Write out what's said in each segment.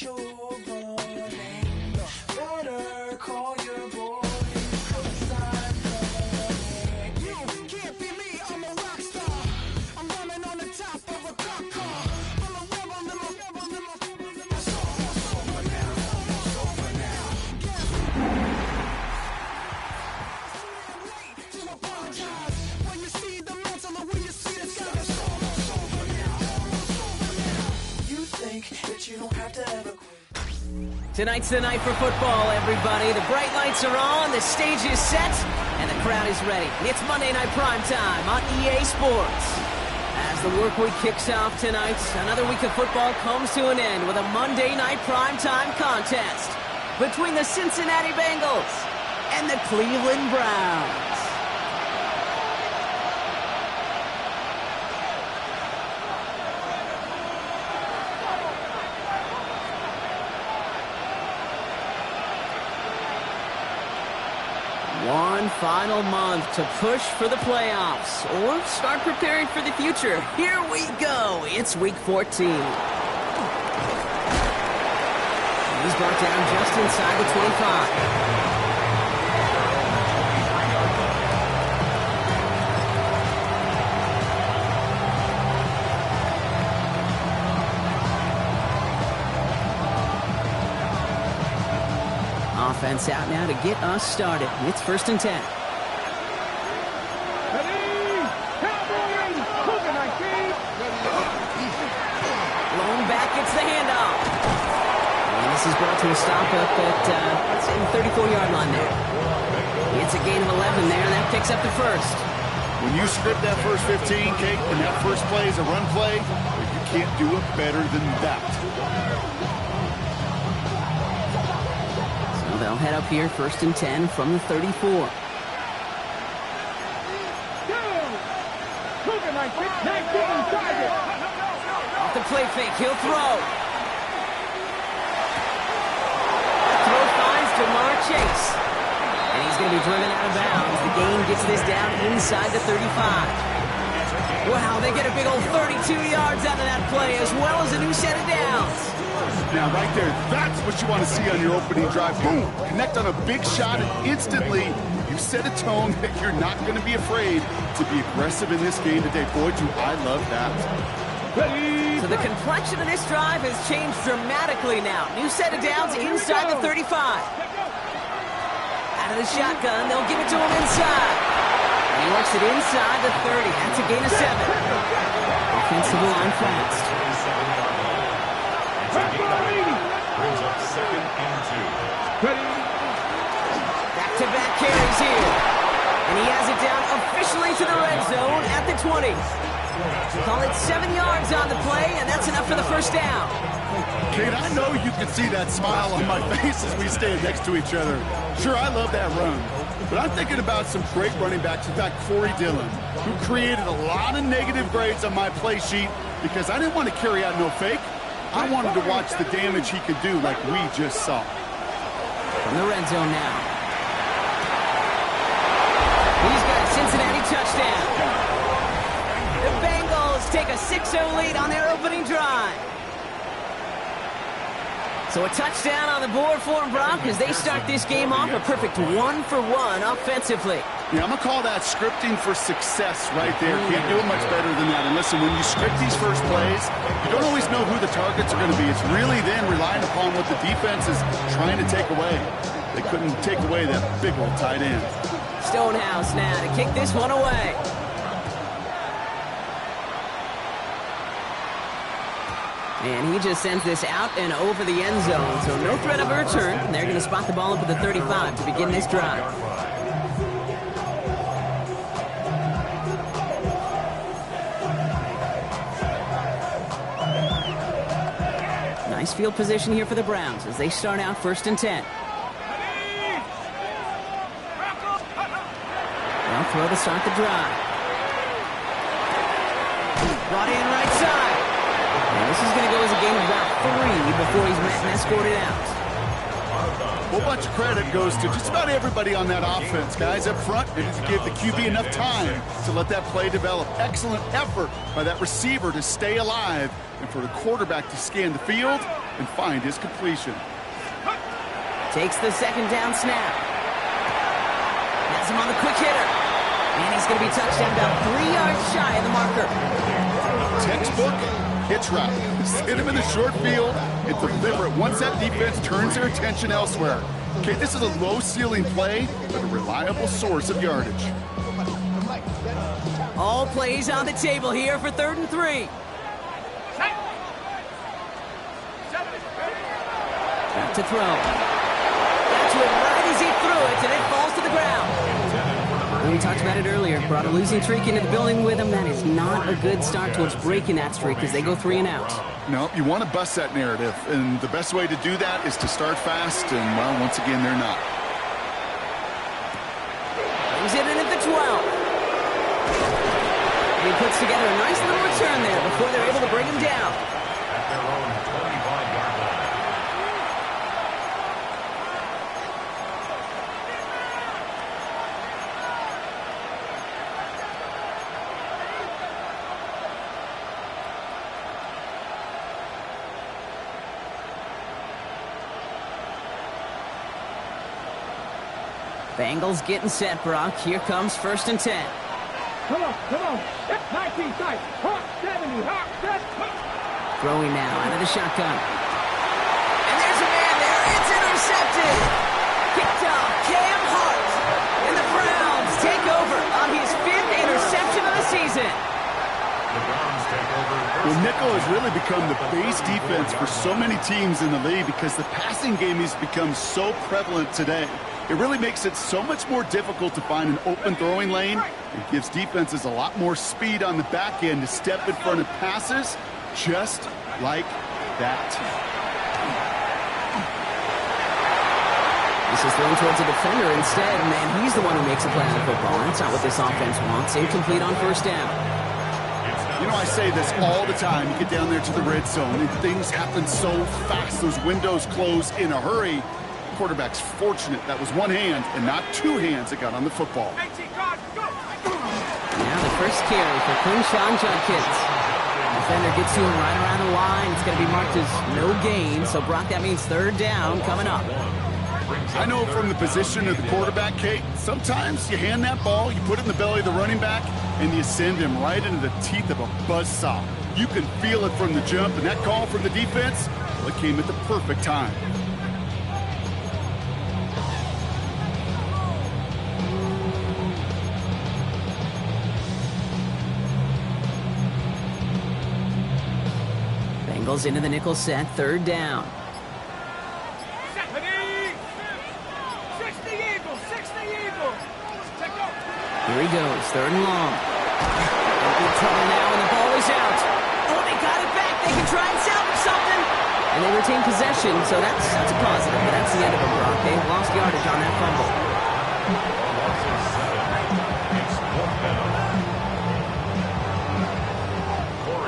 you're running, better call your boy, 'cause I'm running. You can't be me, I'm a rock star. I'm running on the top of a cop car. I'm a rebel, it's almost over now, almost over now. Wait to apologize when you see the mantle or when you see the sky. It's almost over now, almost over now. You think that you don't have to ever quit. Tonight's the night for football, everybody. The bright lights are on, the stage is set, and the crowd is ready. It's Monday Night Primetime on EA Sports. As the work week kicks off tonight, another week of football comes to an end with a Monday Night Primetime contest between the Cincinnati Bengals and the Cleveland Browns. One final month to push for the playoffs or start preparing for the future. Here we go. It's week 14. He's brought down just inside the 25. Offense out now to get us started. It's 1st and 10. Blown back, it's the handoff. And this is brought to a stop up at, let's say, the 34-yard line there. It's a gain of 11 there, and that picks up the first. When you script that first 15, Kate, and that first play is a run play, you can't do it better than that. They'll head up here, 1st and 10 from the 34. Off the play fake, he'll throw. Throw finds Jamar Chase. And he's going to be driven out of bounds. The gain gets this down inside the 35. Wow, they get a big old 32 yards out of that play, as well as a new set of downs. Now, right there, that's what you want to see on your opening drive. Boom! Connect on a big shot, and instantly you set a tone that you're not going to be afraid to be aggressive in this game today. Boy, do I love that. So the complexion of this drive has changed dramatically now. New set of downs inside the 35. Out of the shotgun, they'll give it to him inside. And he works it inside the 30. That's a gain of 7. Offensive line fast. Brings up 2nd and 2. Back-to-back carries here. And he has it down officially to the red zone at the 20. Call it 7 yards on the play, and that's enough for the first down. Kate, I know you can see that smile on my face as we stand next to each other. Sure, I love that run. But I'm thinking about some great running backs. In fact, Corey Dillon, who created a lot of negative grades on my play sheet because I didn't want to carry out no fake. I wanted to watch the damage he could do like we just saw. From the red zone now. He's got a Cincinnati touchdown. The Bengals take a 6-0 lead on their opening drive. So a touchdown on the board for them, Brock, as they start this game off a perfect 1-for-1 offensively. Yeah, I'm going to call that scripting for success right there. Can't do it much better than that. And listen, when you script these first plays, you don't always know who the targets are going to be. It's really then relying upon what the defense is trying to take away. They couldn't take away that big old tight end. Stonehouse now to kick this one away. And he just sends this out and over the end zone. So no threat of a return. They're going to spot the ball up at the 35 to begin this drive. Nice field position here for the Browns as they start out 1st and 10. They'll throw to start the drive. Brought in right side. And this is going to go as a gain of about 3 before he's met and escorted out. A whole bunch of credit goes to just about everybody on that offense, guys. Up front, they didn't give the QB enough time to let that play develop. Excellent effort by that receiver to stay alive and for the quarterback to scan the field and find his completion. Takes the second down snap. Has him on the quick hitter. And he's going to be touchdown about 3 yards shy of the marker. Textbook hitch route. Just hit him in the short field and deliver it once that defense turns their attention elsewhere. Okay, this is a low ceiling play, but a reliable source of yardage. All plays on the table here for 3rd and 3. Back to throw. Got to it right as he threw it, and it falls to the ground. We talked about it earlier. Brought a losing streak into the building with him. That is not a good start towards breaking that streak as they go 3 and out. No, you want to bust that narrative, and the best way to do that is to start fast, and, well, once again, they're not. Brings it in at the 12. And he puts together a nice little return there before they're able to bring him down. At their own 25-yard line. Bengals getting set, Brock. Here comes 1st and 10. Come on. 19 tight. Hawk 70. Hawk 70. Throwing now out of the shotgun. And there's a man there. It's intercepted. Picked off Cam Hart. And the Browns take over on his 5th interception of the season. The Browns take over. Well, nickel has really become the base defense for so many teams in the league because the passing game has become so prevalent today. It really makes it so much more difficult to find an open throwing lane. It gives defenses a lot more speed on the back end to step in front of passes just like that. This is thrown towards a defender instead, and he's the one who makes a play on the football. That's not what this offense wants. Incomplete on 1st down. You know, I say this all the time. You get down there to the red zone, and things happen so fast. Those windows close in a hurry. Quarterback's fortunate that was one hand and not 2 hands that got on the football. Now the first carry for Quinshon Judkins. Defender gets to him right around the line. It's going to be marked as no gain. So, Brock, that means 3rd down coming up. I know from the position of the quarterback, Kate, sometimes you hand that ball, you put it in the belly of the running back, and you send him right into the teeth of a buzzsaw. You can feel it from the jump, and that call from the defense, well, it came at the perfect time. Bengals into the nickel set, 3rd down. 60 Eagles. Here he goes, 3rd and long. In trouble now, and the ball is out. Oh, they got it back. They can try and salvage something. And they retain possession, so that's a positive. But that's the end of it, Brock. They've lost yardage on that fumble.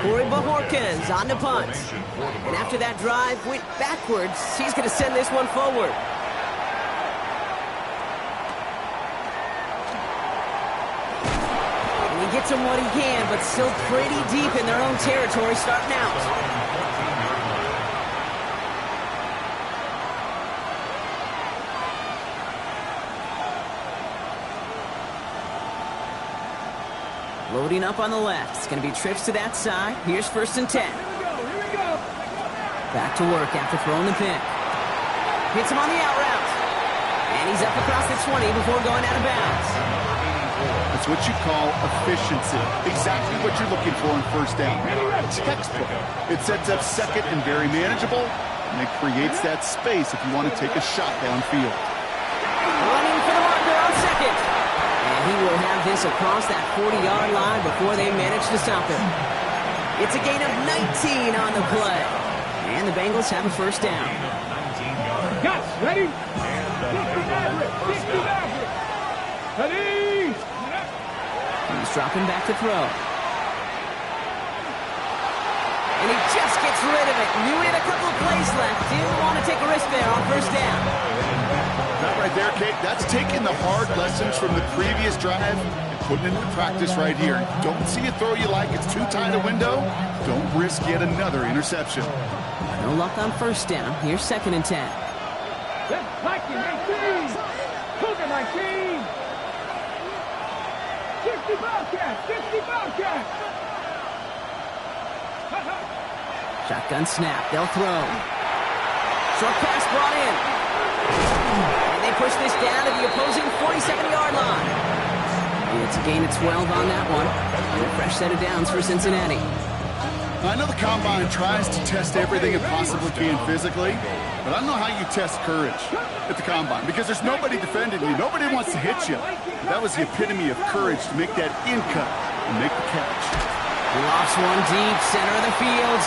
Corey Bajorquez on the punt. And after that drive went backwards, he's going to send this one forward. And he gets him what he can, but still pretty deep in their own territory starting out. Loading up on the left. It's going to be trips to that side. Here's 1st and 10. Here we go. Back to work after throwing the pick. Hits him on the out route. And he's up across the 20 before going out of bounds. That's what you call efficiency. Exactly what you're looking for on 1st down. Textbook. It sets up 2nd and very manageable, and it creates that space if you want to take a shot downfield. Running for the marker on 2nd. And he will have this across that 40-yard line before they manage to stop him. It's a gain of 19 on the play. And the Bengals have a 1st down. Guys, ready? 60 Maverick. Ready? He's dropping back to throw. And he just gets rid of it. Knew he had a couple of plays left. Didn't want to take a risk there on 1st down. That right there, Kate, that's taking the hard lessons from the previous drive and putting it into practice right here. Don't see a throw you like, it's too tight a window. Don't risk yet another interception. No luck on first down. Here's 2nd and 10. Left Mikey, 19. Cougar, 19. 60 Bobcat, 60 Bobcat. Shotgun snap. They'll throw. Short pass brought in. And they push this down to the opposing 47-yard line. It's a gain of 12 on that one. And a fresh set of downs for Cincinnati. I know the Combine tries to test everything it possibly can physically, but I don't know how you test courage at the Combine because there's nobody defending you. Nobody wants to hit you. But that was the epitome of courage to make that in cut and make the catch. Lofts one deep, center of the field.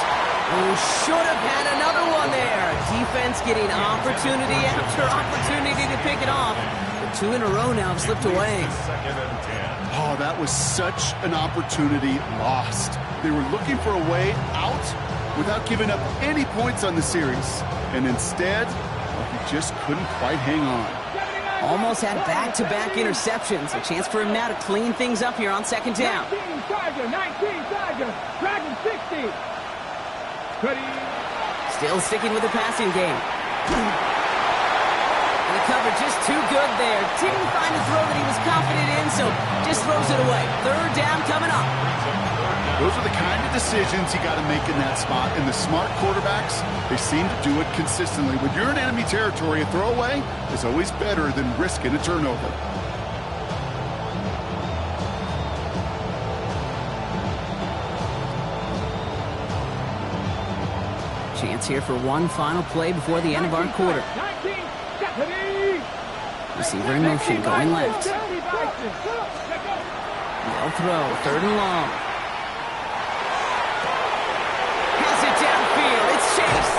Oh, should have had another one there. Defense getting opportunity after opportunity to pick it off. But 2 in a row now have slipped away. 2nd and 10. Oh, that was such an opportunity lost. They were looking for a way out without giving up any points on the series. And instead, he just couldn't quite hang on. Almost had back-to-back interceptions. A chance for him now to clean things up here on 2nd down. 19 Tiger, 19 Tiger. Dragon 60. Ready. Still sticking with the passing game. And the cover just too good there. Didn't find a throw that he was confident in, so just throws it away. 3rd down coming up. Those are the kind of decisions you got to make in that spot. And the smart quarterbacks, they seem to do it consistently. When you're in enemy territory, a throwaway is always better than risking a turnover. Chance here for one final play before the end of our quarter. 19 Stephanie. Receiver in motion, going left. They'll throw, 3rd and long. Has it downfield, it's Chase.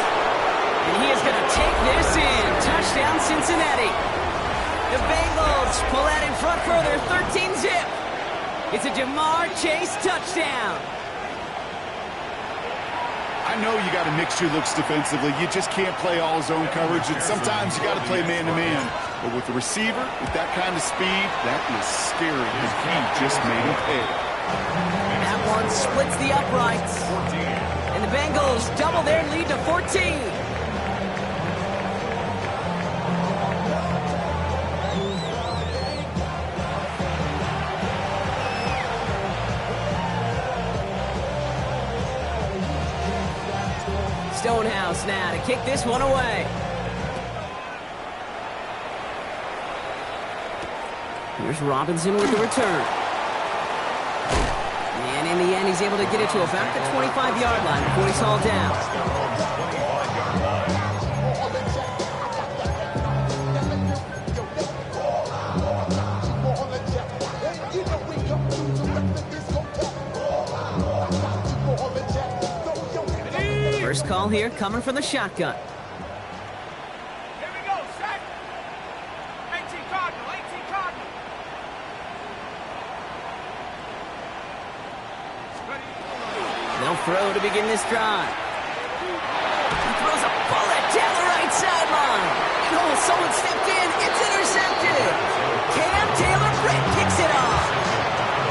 And he is going to take this in. Touchdown, Cincinnati. The Bengals pull out in front further, 13-zip. It's a Jamar Chase touchdown. I know you got to mix your looks defensively. You just can't play all zone coverage, and sometimes you got to play man-to-man. But with the receiver, with that kind of speed, that is scary, and he just made him pay. That one splits the uprights. And the Bengals double their lead to 14. Stonehouse now to kick this one away. Here's Robinson with the return. And in the end, he's able to get it to about the 25-yard line before he's hauled down. First call here coming from the shotgun. Here we go, set. 18 Cardinal, 18 Cardinal. They'll throw to begin this drive. He throws a bullet down the right sideline. Oh, someone stepped in. It's intercepted. Cam Taylor-Britt kicks it off.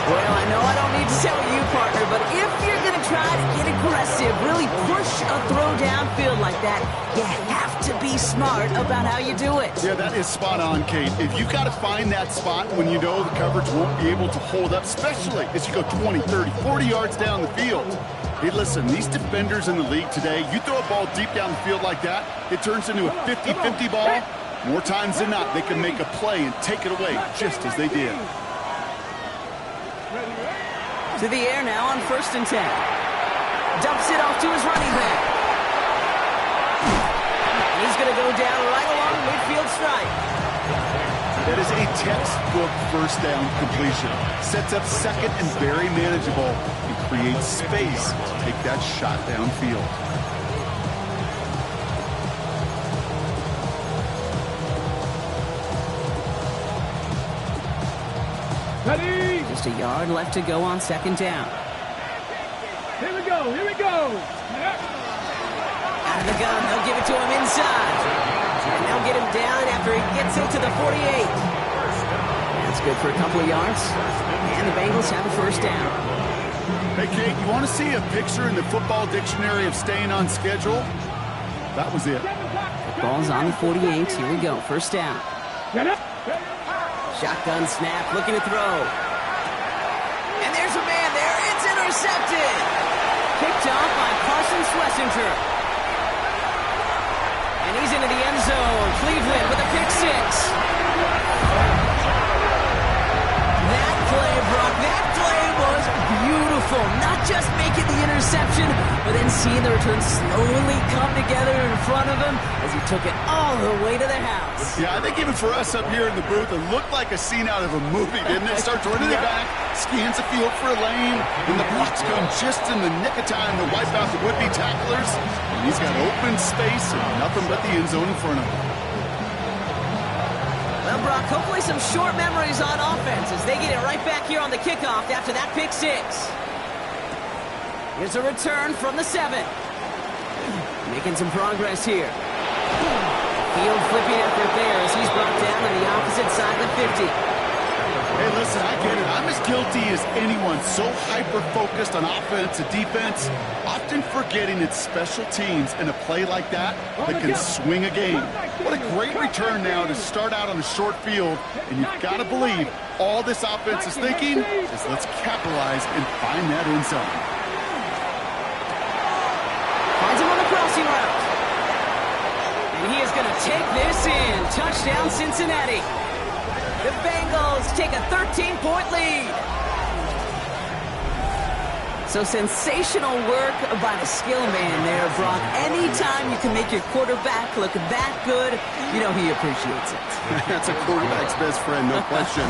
Well, I know I don't need to tell you, partner, but if you're going to try to get aggressive, really push a throw downfield like that, you have to be smart about how you do it. Yeah, that is spot on, Kate. If you've got to find that spot when you know the coverage won't be able to hold up, especially as you go 20, 30, 40 yards down the field. Hey, listen, these defenders in the league today, you throw a ball deep down the field like that, it turns into a 50-50 ball. More times than not, they can make a play and take it away just as they did. To the air now on 1st and 10. Dumps it off to his running back. He's going to go down right along midfield stripe. That is a textbook first down completion. Sets up second and very manageable and creates space to take that shot downfield. Ready. Just a yard left to go on 2nd down. Here we go, here we go. Out of the gun, they'll give it to him inside. And they'll get him down after he gets into the 48. And That's good for a couple of yards. And the Bengals have a first down. Hey, Kate, you want to see a picture in the football dictionary of staying on schedule? That was it. Ball's on the 48. Here we go. First down. Get up. Shotgun snap, looking to throw. And there's a man there. It's intercepted. Picked off by Carson Schlesinger. And he's into the end zone. Cleveland with a pick six. That play, Brock, that play was beautiful. Not just making the interception, but then seeing the return slowly come together in front of him as he took it all the way to the house. Yeah, I think even for us up here in the booth, it looked like a scene out of a movie, didn't it? Starts running it back, scans the field for a lane, and the blocks come just in the nick of time to wipe out the would-be tacklers. And he's got open space and nothing but the end zone in front of him. Well, Brock, hopefully some short memories on offense as they get it right back here on the kickoff after that pick six. Here's a return from the 7. Making some progress here. Field flipping effort there as he's brought down on the opposite side of the 50. Hey, listen, I get it. I'm as guilty as anyone. So hyper-focused on offense and defense, often forgetting it's special teams in a play like that can swing a game. What a great return now to start out on a short field, and you've got to believe all this offense is thinking is let's capitalize and find that end zone. Finds him on the crossing route. And he is going to take this in. Touchdown, Cincinnati. The Bengals take a 13-point lead. So sensational work by the skill man there, Brock. Anytime you can make your quarterback look that good, you know he appreciates it. That's a quarterback's best friend, no question.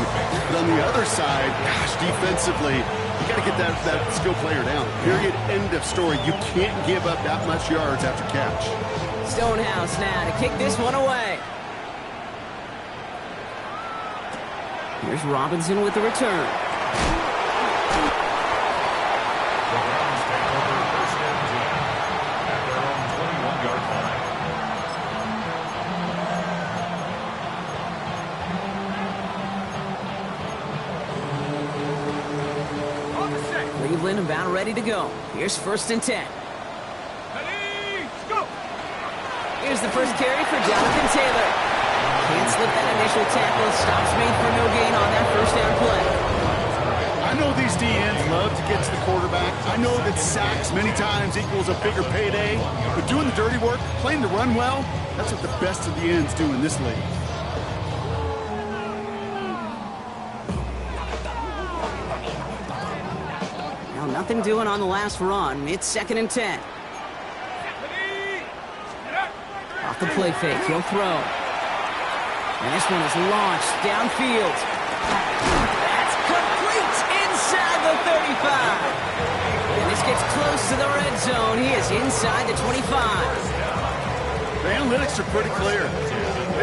But on the other side, gosh, defensively, you got to get that skill player down. Period, end of story. You can't give up that much yards after catch. Stonehouse now to kick this one away. Here's Robinson with the return. The Browns take over first and 10 at their own 21-yard line. Cleveland about ready to go. Here's first and 10. Go. Here's the first carry for Jonathan Taylor. Can't slip that initial tackle. Stops made for no gain on that first down play. I know these DNs love to get to the quarterback. I know that sacks many times equals a bigger payday. But doing the dirty work, playing the run well, that's what the best of the ends do in this league. Now nothing doing on the last run. It's second and 10. Off the play fake. He'll throw. And this one is launched downfield. That's complete inside the 35. And this gets close to the red zone. He is inside the 25. The analytics are pretty clear.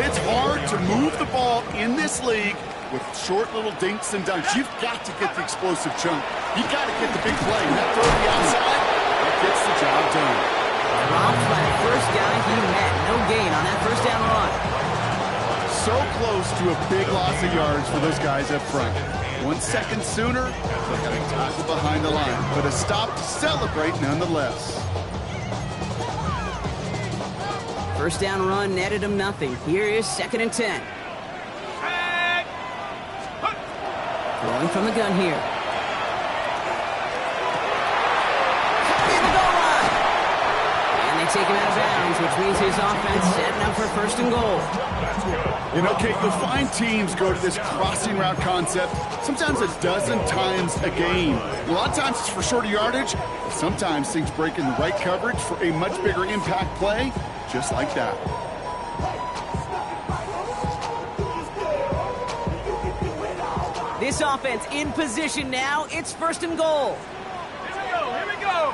It's hard to move the ball in this league with short little dinks and dunks. You've got to get the explosive chunk. You've got to get the big play. And that throw to the outside, that gets the job done. Dropped by the first guy he met. No gain on that first down run. So close to a big loss of yards for those guys up front. 1 second sooner, they got a tackle behind the line, but a stop to celebrate nonetheless. First down run netted him nothing. Here is second and 10. Throwing from the gun here. In the goal line. And they take him out of bounds, which means his offense setting up for first and goal. You know, Kate, you'll find teams go to this crossing route concept sometimes a dozen times a game. A lot of times it's for shorter yardage. Sometimes things break in the right coverage for a much bigger impact play, just like that. This offense in position now. It's first and goal. Here we go.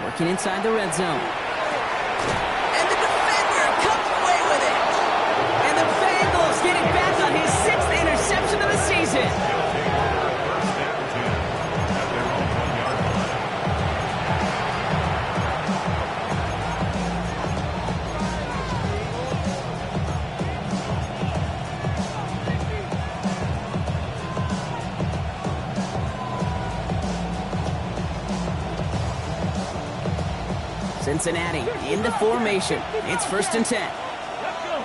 Working inside the red zone. And the defender comes away with it. And the Bengals getting back on his 6th interception of the season. Cincinnati into formation. It's 1st and 10. Let's go.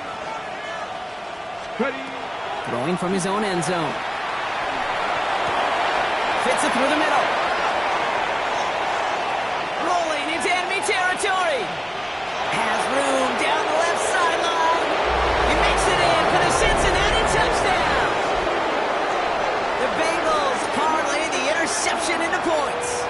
Ready. Throwing from his own end zone. Fits it through the middle. Rolling into enemy territory. Has room down the left sideline. He makes it in for the Cincinnati touchdown. The Bengals parlay the interception into points.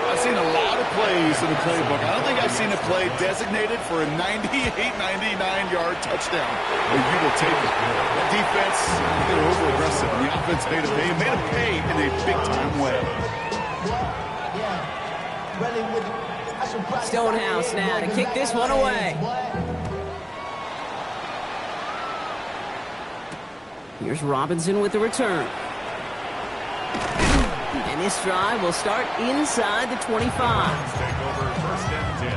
I've seen a lot of plays in the playbook. I don't think I've seen a play designated for a 98, 99-yard touchdown. But you will take it. The defense, they're over-aggressive, and the offense made a pay in a big-time way. Stonehouse now to kick this one away. Here's Robinson with the return. And this drive will start inside the 25. Take over 1st and 10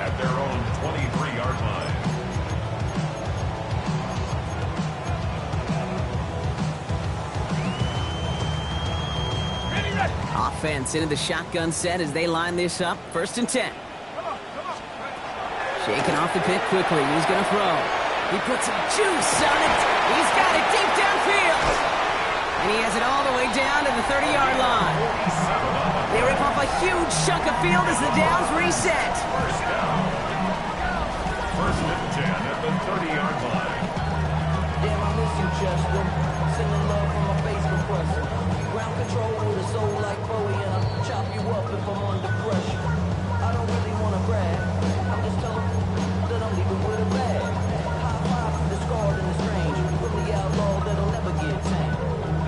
at their own 23-yard line. Ready, ready. Offense into the shotgun set as they line this up. 1st and 10. Come on. Shaking off the pick quickly. He's going to throw. He puts some juice on it. He's got it deep downfield. And he has it all the way down to the 30-yard line. They rip off a huge chunk of field as the downs reset. 1st down. 1st and 10 at the 30-yard line. Damn, I miss you, Chester. Sending love from my face compressor. Ground control with a soul like Bowie, and I'll chop you up if I'm under pressure. I don't really want to brag. I'm just telling that I'm leaving with a bag. High five to the scarred and the strange. From the outlaw that'll never get tamed.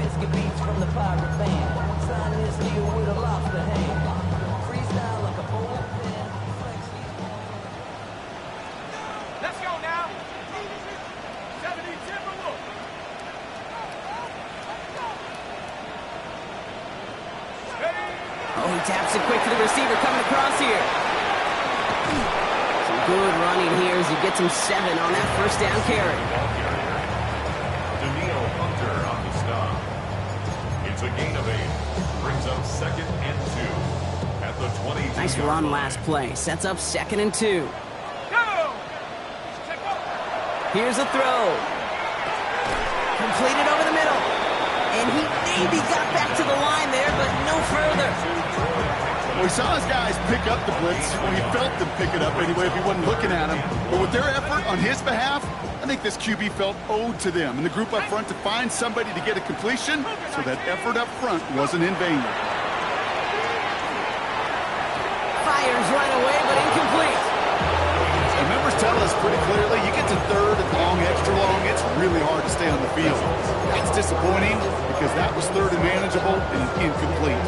Biscuit beats from the pirate band. Sign this deal with a lobster hand. Freestyle like a bowl pen. Flex these. Let's go now. 70 Timberwolves. Ready. Oh, he taps it quick to the receiver coming across here. Some good running here as he gets him 7 on that 1st down carry. Daniil Hunter on the stop. It's a gain of 8. Brings up 2nd and 2 at the 22. Nice run last play. Sets up 2nd and 2. Go. Check up. Here's a throw. Completed over the middle. And he maybe got back to the line there, but no further. Well, he saw his guys pick up the blitz. Well, he felt them pick it up anyway if he wasn't looking at him. But with their effort on his behalf, I think this QB felt owed to them and the group up front to find somebody to get a completion, so that effort up front wasn't in vain. Fires right away, but incomplete. The members tell us pretty clearly, you get to 3rd and long, extra long, it's really hard to stay on the field. That's disappointing because that was 3rd and manageable and incomplete.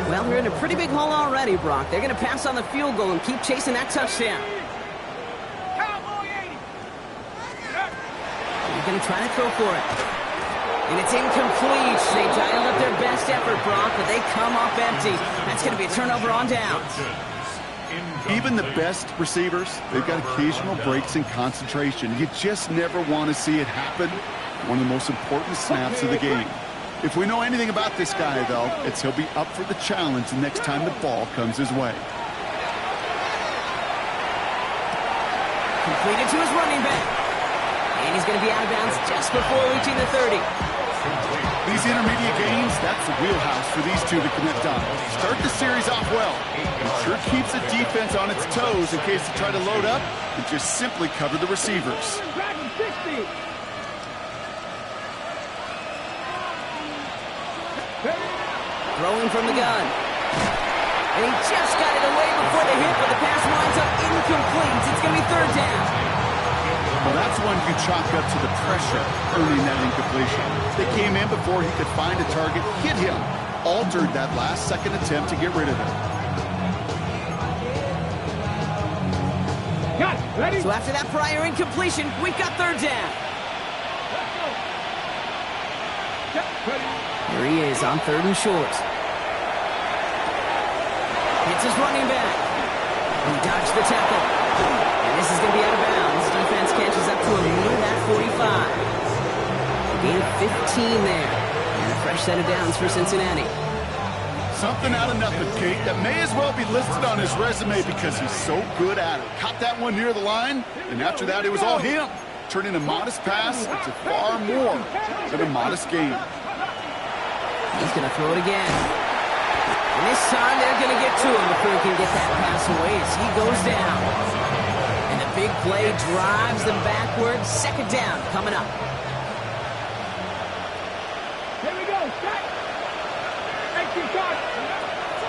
Well, they're in a pretty big hole already, Brock. They're going to pass on the field goal and keep chasing that touchdown. Cowboy 80. They're going to try to throw for it. And it's incomplete. They dialed up their best effort, Brock, but they come up empty. That's going to be a turnover on downs. Even the best receivers, they've got occasional breaks in concentration. You just never want to see it happen. One of the most important snaps of the game. If we know anything about this guy, though, it's he'll be up for the challenge the next time the ball comes his way. Completed to his running back. And he's going to be out of bounds just before reaching the 30. These intermediate games, that's the wheelhouse for these two to connect on. Start the series off well. It sure keeps the defense on its toes in case they try to load up and just simply cover the receivers. Dragon 60. Throwing from the gun. And he just got it away before the hit, but the pass winds up incomplete. It's going to be 3rd down. Well, that's one you chalk up to the pressure earning that incompletion. They came in before he could find a target, hit him, altered that last-second attempt to get rid of it. Got it. Ready. So after that prior incompletion, we've got 3rd down. Let's go. Check. Ready. Here he is on 3rd and short. Hits his running back. He dodged the tackle. And this is going to be out of bounds. Defense catches up to him near that 45. A gain of 15 there. And a fresh set of downs for Cincinnati. Something out of nothing, Kate, that may as well be listed on his resume because he's so good at it. Caught that one near the line, and after that, it was all him. Turning a modest pass into far more than a modest game. He's going to throw it again. And this time, they're going to get to him before he can get that pass away as he goes down. And the big play drives them backwards. Second down coming up. Here we go. Set. Extra shot.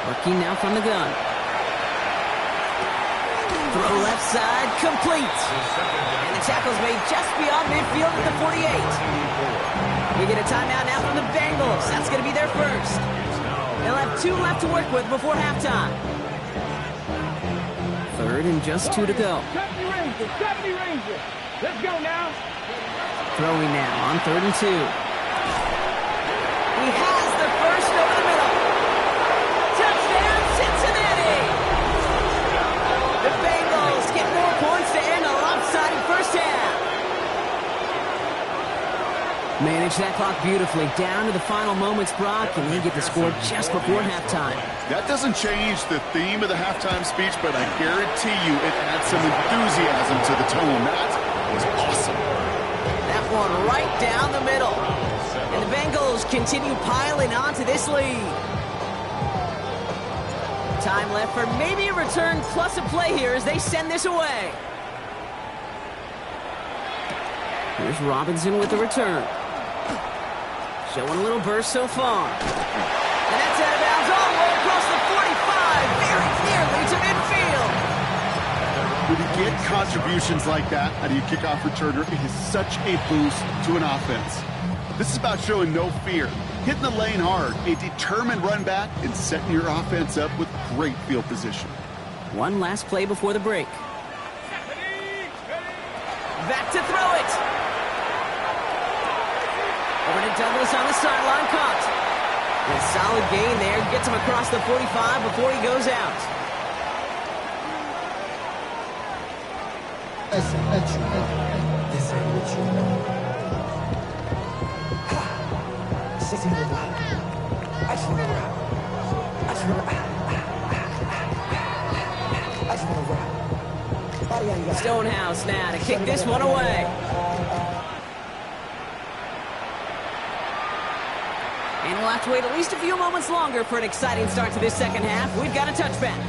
Working now from the gun. Throw left side, complete. And the tackle's made just beyond midfield at the 48. We get a timeout now from the Bengals. That's going to be their first. They'll have 2 left to work with before halftime. Third and just 2 to go. 70 Rangers. 70 Rangers. Let's go now. Throwing now on 3rd and 2. He has the first over the middle. Touchdown, Cincinnati! The Bengals get more points to end a lopsided first half. Manage that clock beautifully down to the final moments, Brock, and they get the score just before halftime. That doesn't change the theme of the halftime speech, but I guarantee you it adds some enthusiasm to the tone. That was awesome. That one right down the middle. And the Bengals continue piling onto this lead. Time left for maybe a return plus a play here as they send this away. Here's Robinson with the return. Showing a little burst so far. And that's out of bounds all the way across the 45, very nearly to midfield. When you get contributions like that out of your kickoff returner, it is such a boost to an offense. This is about showing no fear, hitting the lane hard, a determined run back, and setting your offense up with great field position. One last play before the break. Back to throw it. Over to Douglas on the sideline, caught. A solid gain there, gets him across the 45 before he goes out. This ain't what you want. This ain't what you want. I just wanna rock. I just wanna rock. I just wanna I just wanna rock. Stonehouse now to kick this one away. And we'll have to wait at least a few moments longer for an exciting start to this second half. We've got a touchback.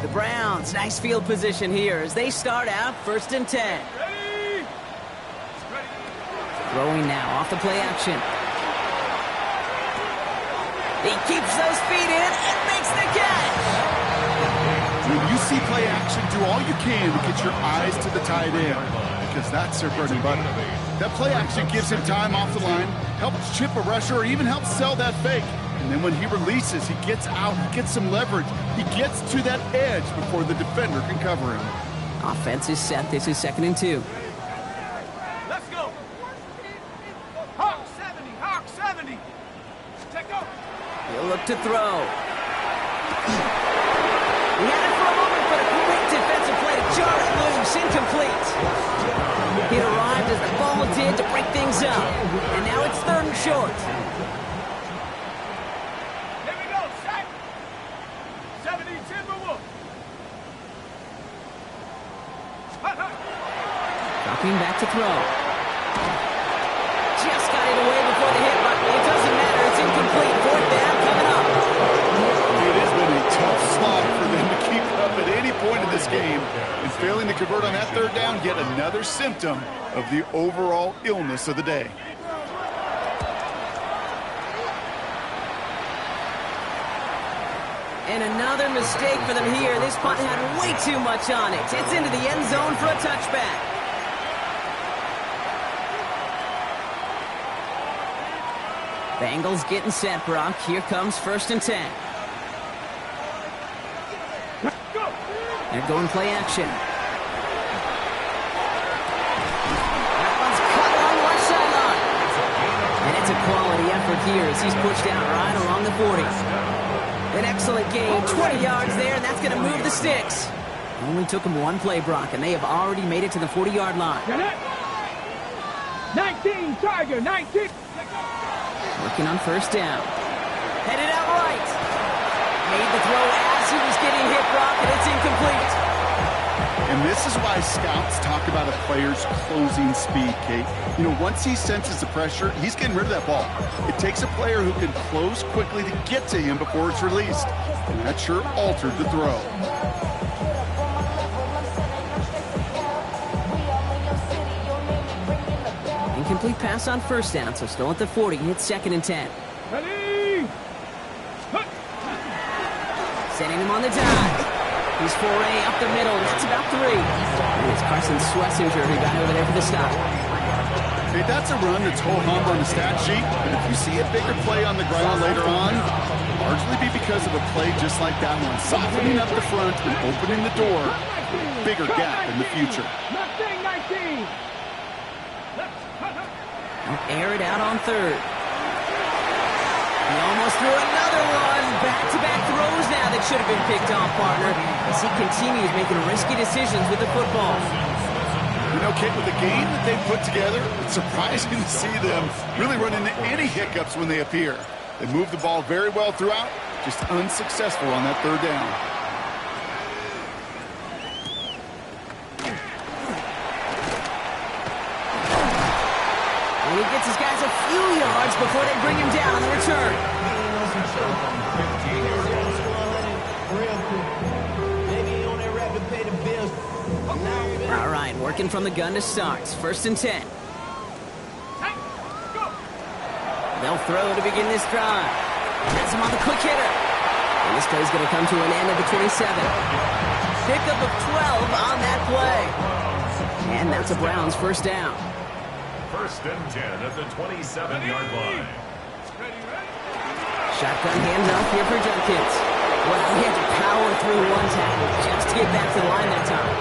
The Browns, nice field position here as they start out 1st and 10. Throwing now off the play action. He keeps those feet in and makes the catch. When you see play action, do all you can to get your eyes to the tight end because that's their bread and butter. That play action gives him time off the line, helps chip a rusher, or even helps sell that fake. And then when he releases, he gets out, he gets some leverage. He gets to that edge before the defender can cover him. Offense is set. This is 2nd and 2. Let's go. Hawk 70. Hawk 70. Take go. He'll look to throw. He had it for a moment, but a quick defensive play to jar it loose. Incomplete. He arrived as the ball did to break things up. And now it's 3rd and short. Here we go. Set. 70 Timberwolves. Dropping back to throw. Just got it away before the hit, but it doesn't matter. It's incomplete. 4th down coming up. It has been a tough slog for them to keep up at any point in this game. And failing to convert on that 3rd down, yet another symptom of the overall illness of the day. And another mistake for them here. This punt had way too much on it. It's into the end zone for a touchback. Bengals getting set, Brock. Here comes 1st and 10. They're going play action. That one's cut on one sideline. And it's a quality effort here as he's pushed out right along the 40. An excellent game, 20 yards there, and that's going to move the sticks. Only took them one play, Brock, and they have already made it to the 40-yard line. 19, Tiger, 19. Working on first down. Headed out right. Made the throw as he was getting hit, Brock, and it's incomplete. And this is why scouts talk about a player's closing speed, Kate. You know, once he senses the pressure, he's getting rid of that ball. It takes a player who can close quickly to get to him before it's released. And that sure altered the throw. Incomplete pass on first down, so still at the 40. It's 2nd and 10. Ready? Sending him on the dive. He's foray up the middle. That's about 3. And it's Carson Schlesinger who got over there for the stop. Hey, that's a run that's ho-hum on the stat sheet, but if you see a bigger play on the ground later on, largely be because of a play just like that one, softening up the front and opening the door, bigger gap in the future. 19. They'll air it out on 3rd. He almost threw another one. Back-to-back throws now that should have been picked off, partner, as he continues making risky decisions with the football. You know, Kate, with the game that they've put together, it's surprising to see them really run into any hiccups when they appear. They move the ball very well throughout, just unsuccessful on that 3rd down. And he gets his guys a few yards before they bring him down on the return. All right, working from the gun to start. 1st and 10. They'll throw to begin this drive. Has him on the quick hitter. And this play's going to come to an end at the 27. Pickup of 12 on that play. And that's a Browns first down. 1st and 10 at the 27-yard line. Shotgun handoff here for Junkins. Well, he had to power through one tackle just to get back to the line that time.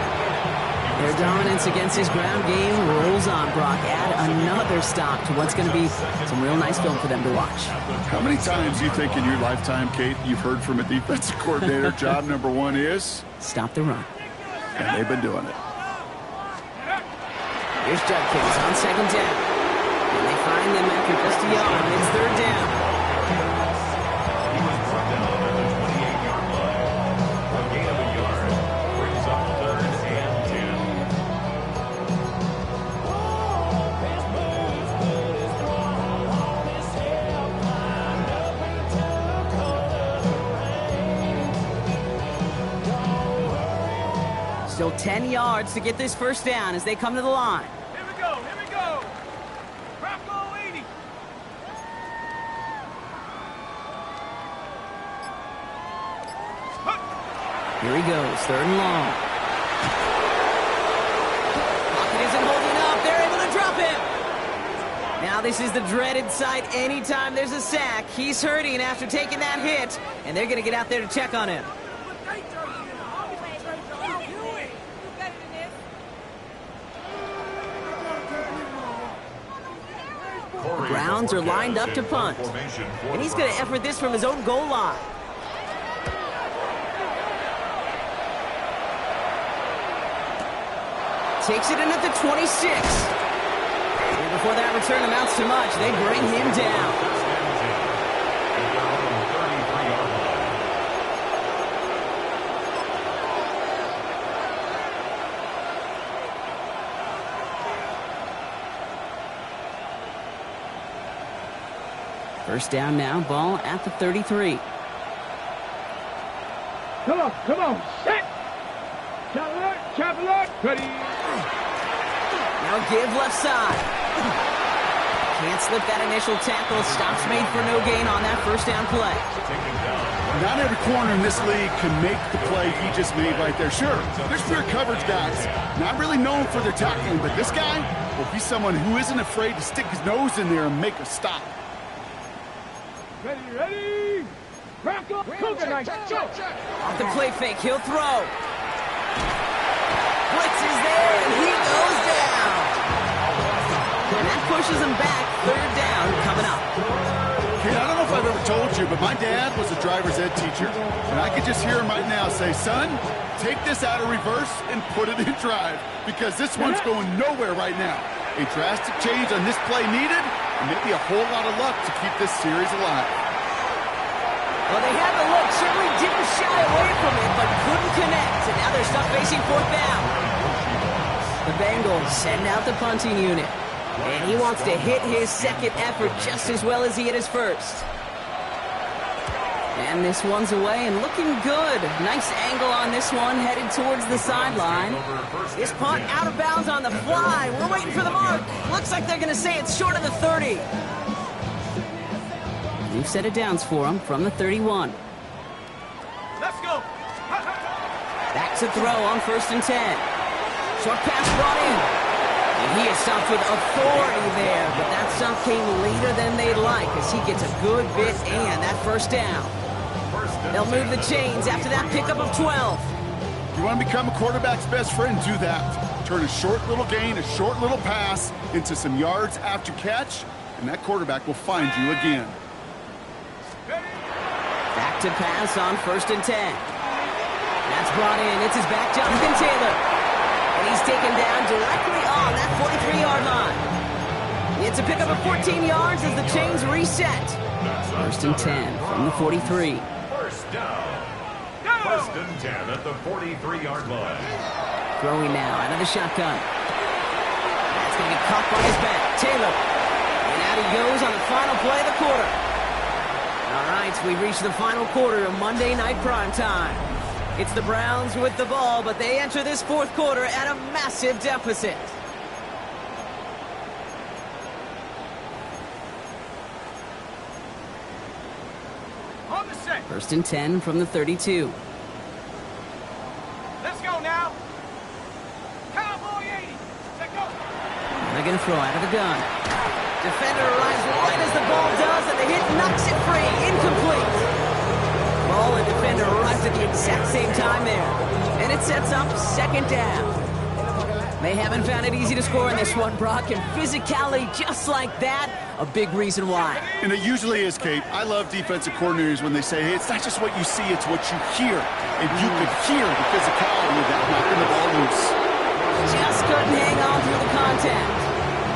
Their dominance against his ground game rolls on, Brock. Add another stop to what's going to be some real nice film for them to watch. How many times do you think in your lifetime, Kate, you've heard from a defensive coordinator, job number 1 is? Stop the run. And they've been doing it. Here's Judkins on 2nd down. And they find them after just a yard. It's 3rd down. He was brought down at the 28-yard line. A gain of a yard brings up 3rd and 10. Still 10 yards to get this first down as they come to the line. Here we go. Bronco 80. Here he goes, 3rd and long. Pocket isn't holding up. They're able to drop him. Now this is the dreaded sight anytime there's a sack. He's hurting after taking that hit, and they're going to get out there to check on him. The Browns are lined up to punt, and he's going to effort this from his own goal line. Takes it in at the 26. And before that return amounts to much, they bring him down. First down now, ball at the 33. Come on, set! Chop alert, ready! Now give left side. Can't slip that initial tackle. Stops made for no gain on that first down play. Not every corner in this league can make the play he just made right there. Sure, there's pure coverage guys, not really known for their tackling, but this guy, well, he's someone who isn't afraid to stick his nose in there and make a stop. Ready! Bronco, Cougar, Off the play fake, he'll throw. Blitz is there, and he goes down. And that pushes him back. 3rd down coming up. Hey, I don't know if I've ever told you, but my dad was a driver's ed teacher, and I could just hear him right now say, son, take this out of reverse and put it in drive, because this one's going nowhere right now. A drastic change on this play needed, and maybe a whole lot of luck to keep this series alive. Well, they had the look, certainly didn't shy away from it, but couldn't connect, and now they're stuck facing fourth down. The Bengals send out the punting unit, and he wants to hit his second effort just as well as he hit his first. And this one's away and looking good. Nice angle on this one, headed towards the sideline. This punt out of bounds on the fly. We're waiting for the mark. Looks like they're going to say it's short of the 30. New set of downs for him from the 31. Let's go. Back to throw on 1st and 10. Short pass brought in. And he is stopped with authority there, but that stop came later than they'd like as he gets a good bit and that first down. They'll move the chains after that pickup of 12. You want to become a quarterback's best friend, do that. Turn a short little gain, a short little pass into some yards after catch, and that quarterback will find you again. Back to pass on 1st and 10. That's brought in. It's his back, Jonathan Taylor. And he's taken down directly on that 43-yard line. It's a pickup of 14 yards as the chains reset. 1st and 10 from the 43. First down. 1st and 10 at the 43-yard line. Throwing now out of the shotgun. That's going to get caught by his back. Taylor. And out he goes on the final play of the quarter. All right, so we reached the final quarter of Monday Night Primetime. It's the Browns with the ball, but they enter this fourth quarter at a massive deficit. On the set. 1st and 10 from the 32. Let's go now. Cowboy 80. Let's go. They're going to throw out of the gun. Defender arrives right as the ball does, and the hit knocks it free. Incomplete. Ball and defender arrives at the exact same time there. And it sets up 2nd down. They haven't found it easy to score in this one, Brock, and physicality just like that, a big reason why. And it usually is, Kate. I love defensive coordinators when they say, hey, it's not just what you see, it's what you hear. And you could hear the physicality of that knocking the ball loose. Just couldn't hang on through the contact.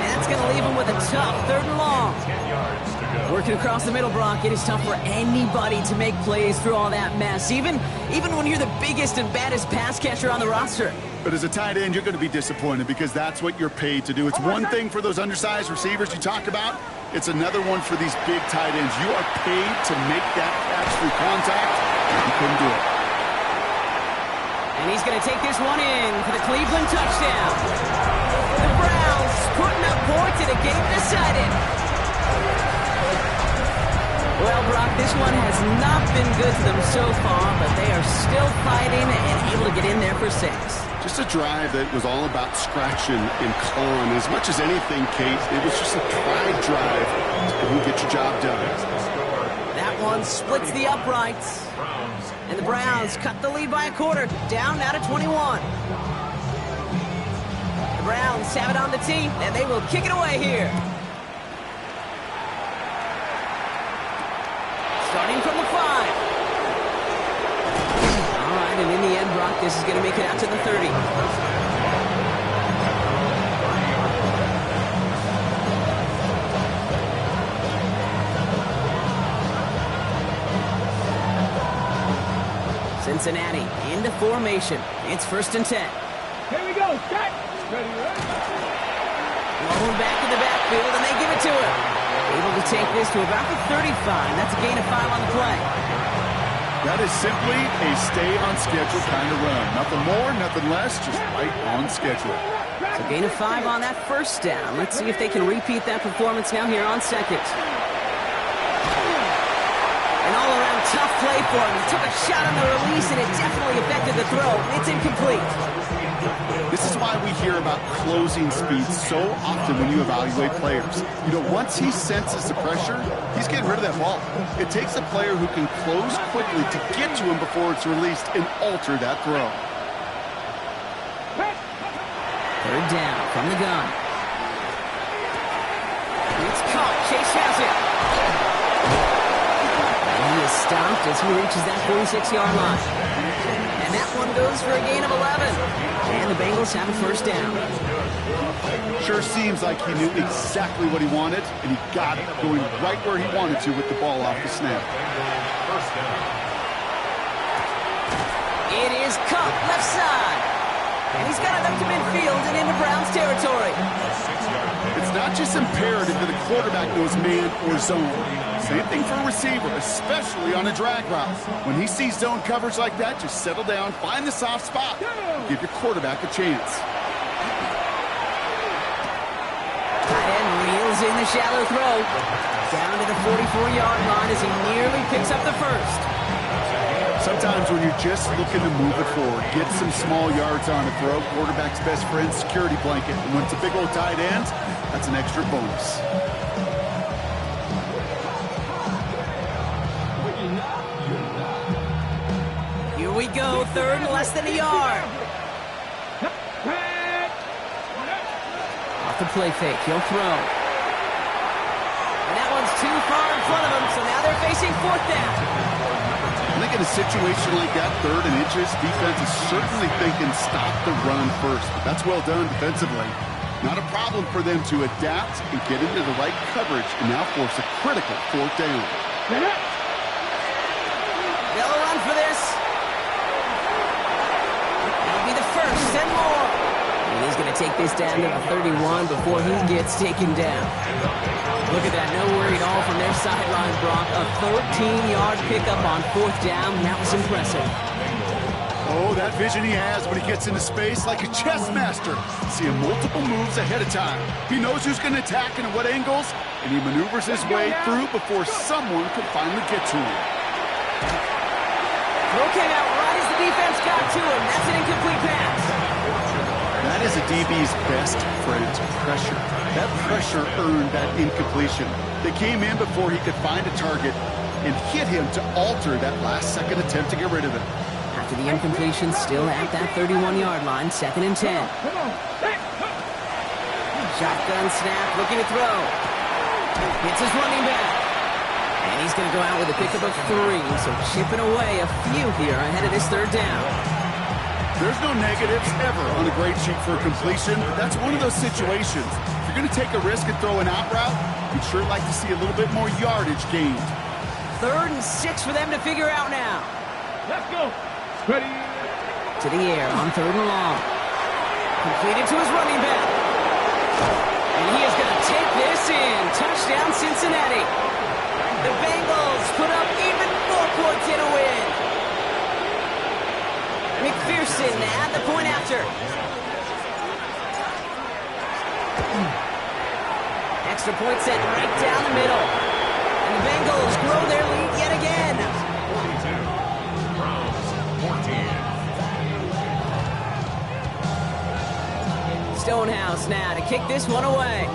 And that's going to leave him with a tough 3rd and long. 10 yards to go. Working across the middle, Brock, it is tough for anybody to make plays through all that mess, even when you're the biggest and baddest pass catcher on the roster. But as a tight end, you're going to be disappointed because that's what you're paid to do. It's one thing for those undersized receivers you talk about. It's another one for these big tight ends. You are paid to make that catch through contact, and you couldn't do it. And he's going to take this one in for the Cleveland touchdown. The Browns putting up points in a game decided. Well, Brock, this one has not been good to them so far, but they are still fighting and able to get in there for 6. Just a drive that was all about scratching and clawing. As much as anything, Kate, it was just a pride drive to get your job done. That one splits the uprights. And the Browns cut the lead by a quarter, down now to 21. The Browns have it on the tee, and they will kick it away here. Starting from the 5. All right, and in the end, Brock, this is going to make it out to the 30. Cincinnati into formation. It's 1st and 10. Here we go. Set. Ready, ready. Rolling back in the backfield, and they give it to him. Able to take this to about the 35. That's a gain of 5 on the play. That is simply a stay-on-schedule kind of run. Nothing more, nothing less, just right on schedule. So gain of 5 on that first down. Let's see if they can repeat that performance now here on 2nd. An all-around tough play for him. He took a shot on the release, and it definitely affected the throw. It's incomplete. This is why we hear about closing speed so often when you evaluate players. You know, once he senses the pressure, he's getting rid of that ball. It takes a player who can close quickly to get to him before it's released and alter that throw. 3rd down from the gun. It's caught. Chase has it. is stopped as he reaches that 46-yard line. And that one goes for a gain of 11. And the Bengals have a first down. Sure seems like he knew exactly what he wanted, and he got it, going right where he wanted to with the ball off the snap. First down. It is Cup, left side. And he's got it up to midfield and into Browns territory. It's not just imperative that a quarterback knows man or zone. Same thing for a receiver, especially on a drag route. When he sees zone coverage like that, just settle down, find the soft spot, and give your quarterback a chance. Tight end reels in the shallow throw. Down to the 44-yard line as he nearly picks up the first. Sometimes when you're just looking to move it forward, get some small yards on a throw, quarterback's best friend, security blanket. And when it's a big old tight end, that's an extra bonus. Here we go, third and less than a yard. Off the play fake, he'll throw. And that one's too far in front of him, so now they're facing fourth down. I think in a situation like that, third and inches, defense is certainly thinking stop the run first. But that's well done defensively. Not a problem for them to adapt and get into the right coverage and now force a critical fourth down. They'll run for this. That'll be the first and more. And he's going to take this down to the 31 before he gets taken down. Look at that, no worry at all from their sideline, Brock. A 13-yard pickup on fourth down. That was impressive. Oh, that vision he has when he gets into space like a chess master. Seeing multiple moves ahead of time. He knows who's going to attack and at what angles, and he maneuvers his way through before someone can finally get to him. Throw came out right as the defense got to him. That's an incomplete pass. That is a DB's best friend, pressure. That pressure earned that incompletion. They came in before he could find a target and hit him to alter that last-second attempt to get rid of it. After the incompletion, still at that 31-yard line, 2nd and 10. Shotgun snap, looking to throw. Hits his running back. And he's going to go out with a pickup of 3, so chipping away a few here ahead of this third down. There's no negatives ever on a grade sheet for a completion, but that's one of those situations. If you're going to take a risk and throw an out route, you'd sure like to see a little bit more yardage gained. 3rd and 6 for them to figure out now. Let's go. Ready. To the air on 3rd and long. Completed to his running back. And he is going to take this in. Touchdown, Cincinnati. The Bengals put up even more points in a win. McPherson at the point after. Extra point set right down the middle. And the Bengals grow their lead yet again. 42. Browns, 14. Stonehouse now to kick this one away.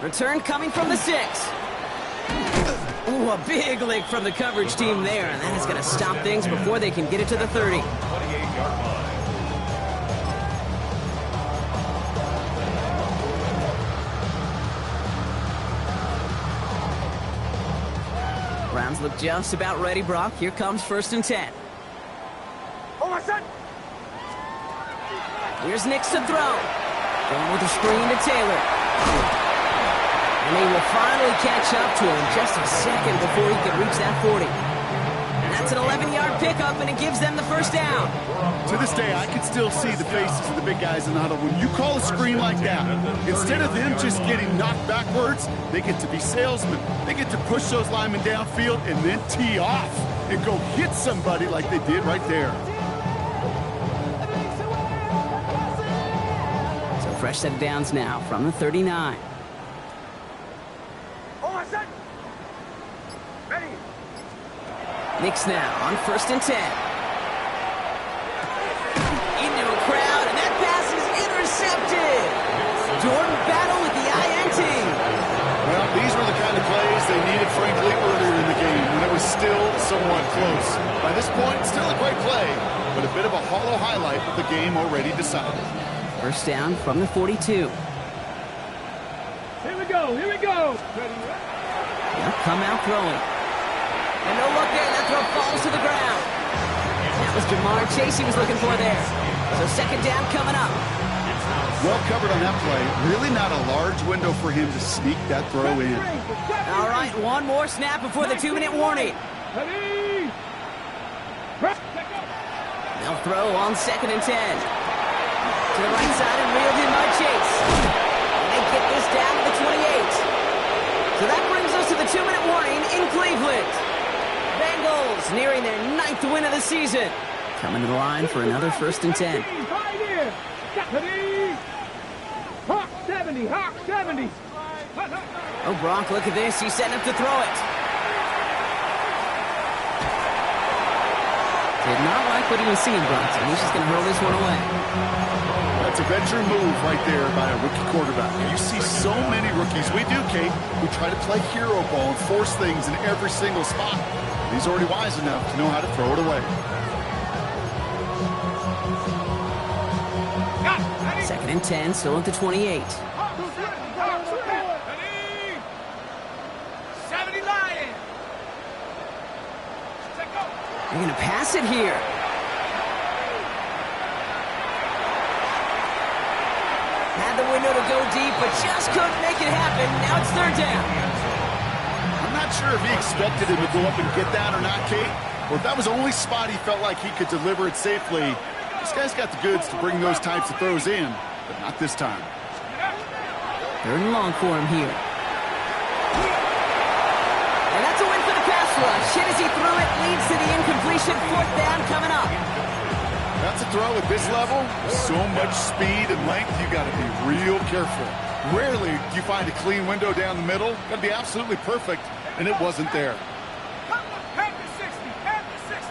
Return coming from the 6. Ooh, a big lick from the coverage team there, and that is going to stop things before they can get it to the 30. 28-yard line. Browns look just about ready, Brock. Here comes 1st and 10. Here's Nix to throw. Going with a screen to Taylor. And they will finally catch up to him just a second before he can reach that 40. And that's an 11-yard pickup, and it gives them the first down. To this day, I can still see the faces of the big guys in the huddle. When you call a screen like that, instead of them just getting knocked backwards, they get to be salesmen. They get to push those linemen downfield and then tee off and go hit somebody like they did right there. So fresh set of downs now from the 39. Nix now on 1st and 10. Into a crowd, and that pass is intercepted. Jordan Battle with the INT. Well, these were the kind of plays they needed, frankly, earlier in the game when it was still somewhat close. By this point, still a great play, but a bit of a hollow highlight of the game already decided. First down from the 42. Here we go. Here we go. They'll come out throwing. And no look there. That throw falls to the ground. That was Jamar Chase he was looking for there. So second down coming up. Well covered on that play. Really not a large window for him to sneak that throw in. All right, one more snap before the 2-minute warning. Ready. They'll throw on second and 10. To the right side and reeled in by Chase. And they get this down to the 28. So that brings us to the 2-minute warning in Cleveland. Bengals nearing their 9th win of the season. Coming to the line for another first and 10. Ready. Hawk 70. Hawk 70. Oh, Brock, look at this. He's setting up to throw it. Did not like what he was seeing, Bronson. He's just going to hurl this one away. That's a veteran move right there by a rookie quarterback. You see so many rookies, we do, Kate, who try to play hero ball and force things in every single spot. He's already wise enough to know how to throw it away. Second and 10, still at the 28. 70 Lions. They're going to pass it here. Had the window to go deep, but just couldn't make it happen. Now it's third down. I'm not sure if he expected him to go up and get that or not, Kate, or if that was the only spot he felt like he could deliver it safely. This guy's got the goods to bring those types of throws in, but not this time. Third and long for him here. And that's a win for the pass rush. Hit as he threw it, leads to the incompletion. Fourth down coming up. That's a throw at this level. So much speed and length, you got to be real careful. Rarely do you find a clean window down the middle. Got to be absolutely perfect, and it wasn't there. Half to 60. Half to 60.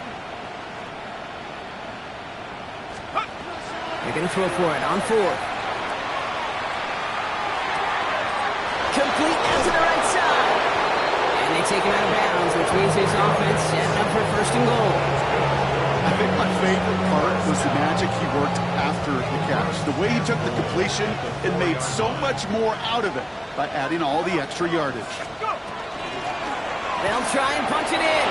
They're going to throw for it on fourth. Complete out to the right side. And they take him out of bounds, which means his offense setting up for first and goal. I think my favorite part was the magic he worked after the catch. The way he took the completion and made so much more out of it by adding all the extra yardage. They'll try and punch it in.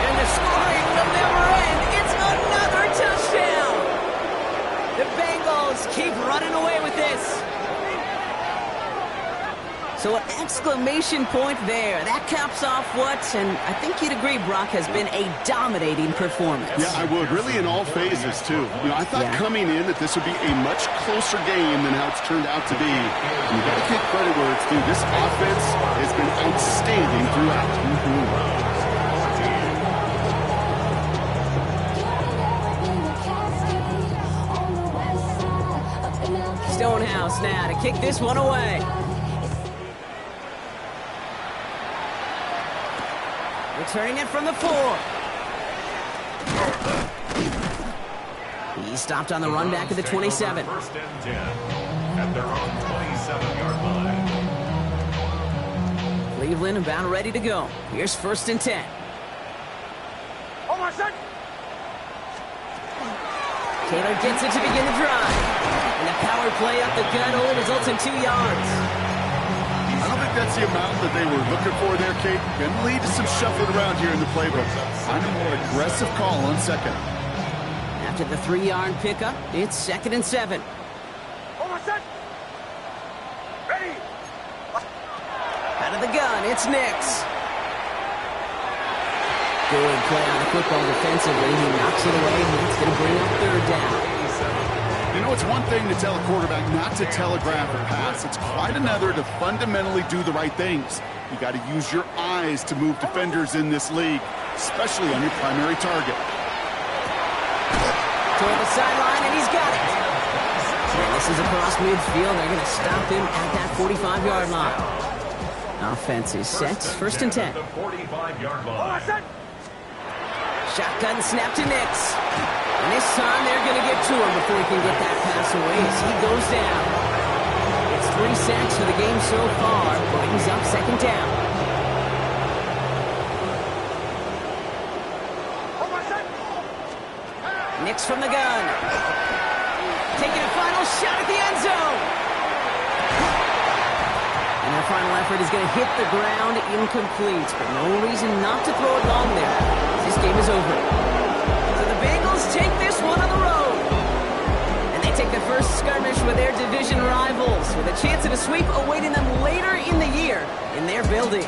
And the scoring will never end. It's another touchdown. The Bengals keep running away with this. So an exclamation point there. That caps off what, and I think you'd agree, Brock, has been a dominating performance. Yeah, I would. Really in all phases, too. You know, I thought coming in that this would be a much closer game than how it's turned out to be. And you got to give credit where it's due. This offense has been outstanding throughout. Stonehouse now to kick this one away. Returning it from the 4. He stopped on the run back at the 27. First and 10 at their own 27-yard line. Cleveland about ready to go. Here's first and 10. Oh, my son. Taylor gets it to begin the drive. And the power play up the gut only results in 2 yards. I don't think that's the amount that they were looking for there, Kate. Can lead to some shuffling around here in the playbook. Find a more aggressive call on second. After the 3-yard pickup, it's second and 7. Oh, my son. Ready. Out of the gun, it's Nix. Good play on the football defensively. He knocks it away, and it's going to bring up third down. You know, it's one thing to tell a quarterback not to telegraph a pass. It's quite another to fundamentally do the right things. You got to use your eyes to move defenders in this league, especially on your primary target. Toward the sideline, and he's got it. And this is across midfield. They're going to stop him at that 45-yard line. Offense is set. First and 10. The 45-yard line. Shotgun snap to Nix. And this time they're going to get to him before he can get that pass away as he goes down. It's 3 sacks for the game so far. Brings up second down. Nix from the gun. Taking a final shot at the end zone. And they're final effort is going to hit the ground incomplete, but no reason not to throw it long there. This game is over. So the Bengals take this one on the road. And they take the first skirmish with their division rivals, with a chance at a sweep awaiting them later in the year in their building.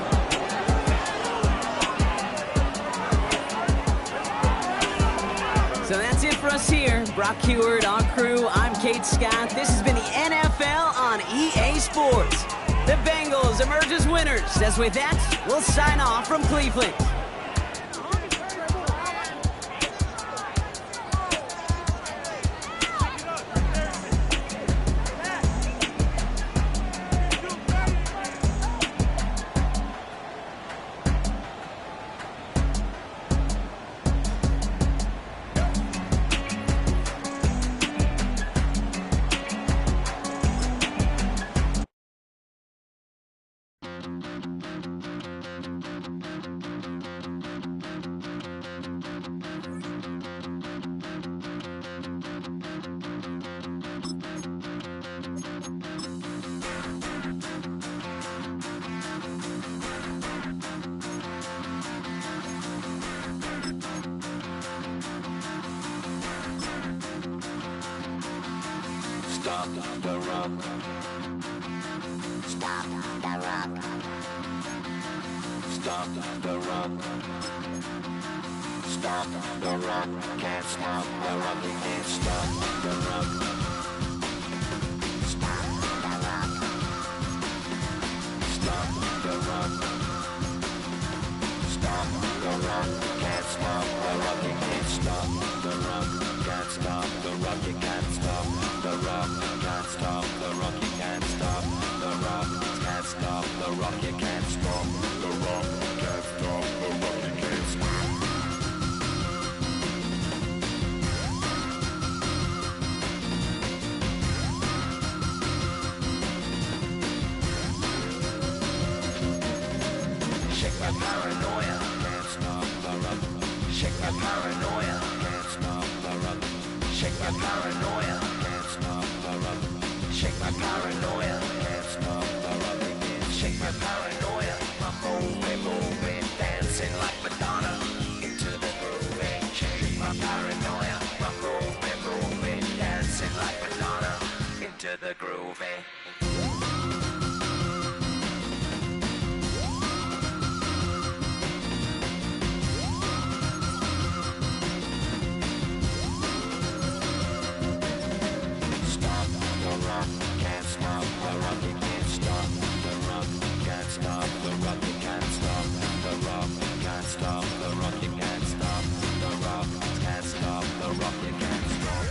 So that's it for us here. Brock Heward, our crew, I'm Kate Scott. This has been the NFL on EA Sports. The Bengals emerge as winners. As with that, we'll sign off from Cleveland. Stop the run. Stop the run. Stop the run. Stop the run. Can't stop the run. You can't stop the run. Stop the run. Stop the run. Stop the run. Can't stop the run. You can't stop the run. Can't stop the run. You can't stop the run. Can't stop the run. You can't stop the run. Can't stop the run. You can't stop the run. Can't stop the run. You can't stop. Shake my paranoia. Can't stop the run. Shake my paranoia. Can't stop the run. Shake my paranoia. Can't stop the run. Shake my paranoia. Can't stop the run. Shake my paranoia. I'm moving, dancing like Madonna into the groove. Shake my paranoia. I'm moving, dancing like Madonna into the groove. Stop the run, can't stop the run, you can't stop the run, can't stop the run, you can't stop the run, can't stop the run, you can't stop the run, can't stop the run, you can't stop.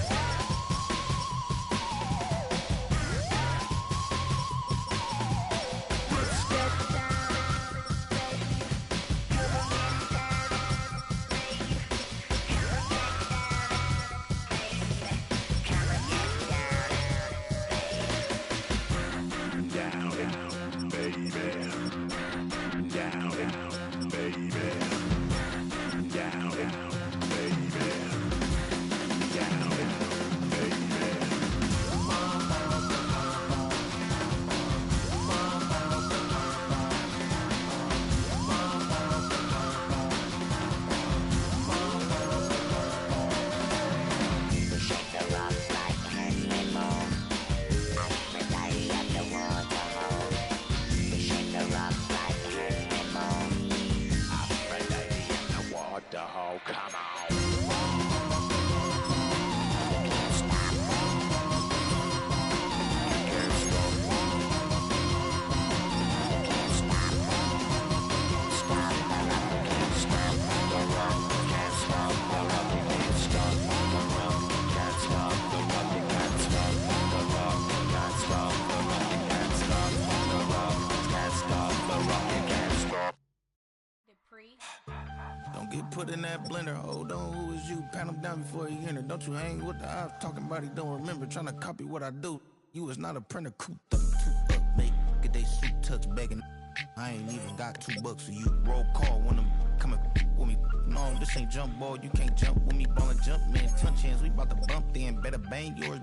Don't get put in that blender. Hold on, who is you? Pat him down before he enter. Don't you hang with the eyes talking about he don't remember. Trying to copy what I do. You is not a printer. Cooped up, too up, mate. Get they suit touch begging. I ain't even got $2 for you. Roll call when I'm coming with me. No, this ain't jump ball. You can't jump with me. Ballin' jump, man. Touch hands. We bout to bump then. Better bang yours.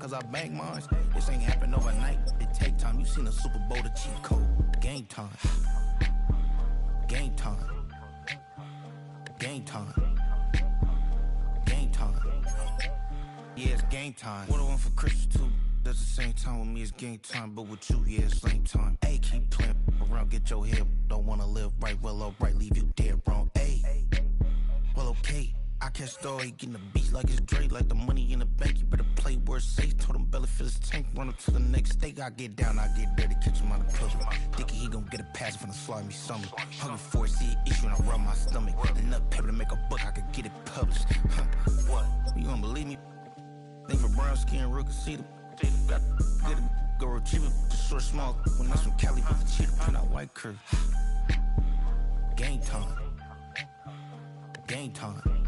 cause I bang mines. This ain't happen overnight, it take time. You seen the Super Bowl, the cheat code. Game time. Game time. Game time. Game time. Yeah, it's game time. What I want for Christmas too. At the same time with me, it's game time. But with you, yeah, it's lame time. Hey, keep playing around, get your head. Don't wanna live right, well, alright, leave you dead wrong. Hey, well, okay. I catch story, getting the beats like it's Dre, like the money in the bank. You better play where it's safe. Told him belly fill his tank, run up to the next steak. I get down, I get dirty, catch him on the puzzle. Thinking he gon' get a pass from the slide me something. Hungry for it, see an issue and I rub my stomach. Enough paper to make a book, I could get it published. Huh, what? You don't believe me? Think for brown skin, real can see the got get it, go retrieve it, the short small. When that's from Cali with the cheetah print out white curve. Game time. Game time.